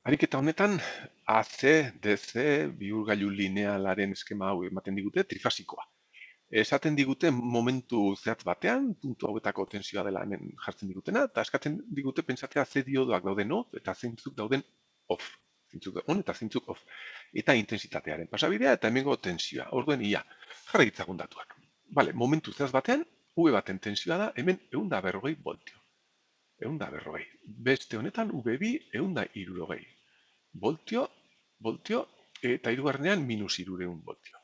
Ariketa honetan, AC, DC, bihurgailu linealaren eskema hau ematen digute trifasikoa. Esaten digute momentu zehatz batean, puntu hauetako tensioa dela hemen jartzen digutena, eta eskatzen digute pentsatzea ze diodoak dauden on eta zeintzuk dauden off. Zeintzuk on eta zeintzuk off. Eta intensitatearen pasabidea eta hemengo tensioa. Orduen ia, jarri ditzagun datuak. Bale, momentu zehatz batean, V baten tensioa da hemen 150 voltio. 150. Beste honetan V2 160 voltio, eta hirugarrenean minus 300 voltio.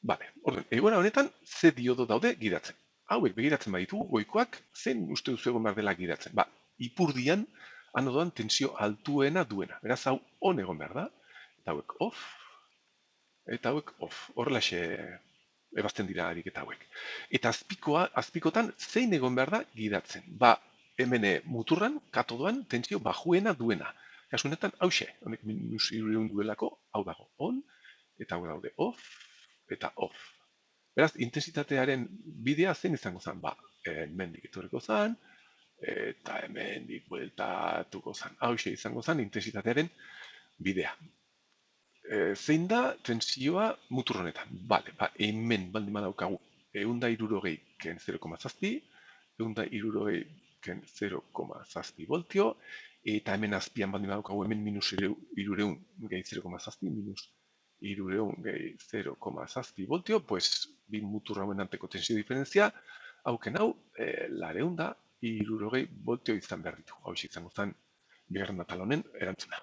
Bale, orden, egoera honetan ze diodo daude gidatzen. Hauek begiratzen baditugu goikoak, zen uste duzu egon behar dela gidatzen. Ba, ipurdian, anodoan tensio altuena duena. Beraz, hau on egon behar da. Eta hauek off, eta hauek off. Horrelaxe ebazten dira ariketa hauek. Eta azpikotan zein egon behar da gidatzen. Ba, hemen muturran, katodoan, tensio bajuena duena. Kasu honetan, hause, honek minus 300 duelako, hau dago on, eta hau daude off, eta off. Beraz, intensitatearen bidea zein izango zen? Ba, hemendik etorriko zen, eta hemendik bueltatuko zen. Hauxe izango zen intensitatearen bidea. Zein da tensioa mutur honetan? Bale, ba, hemen baldin badaukagu eunda irurogei ken 0,zazpi, eunda irurogei ken 0,zazpi voltio, eta hemen azpian baldin badaukagu hemen minus irureun gehi 0,zazpi, minus irureun gehi 0,zazpi voltio, pues, bi mutur hauen anteko tensio diferentzia, hauken hau, lareunda irurogei voltio izan behar ditu. Hau izango zen, bigarren atal honen erantzuna.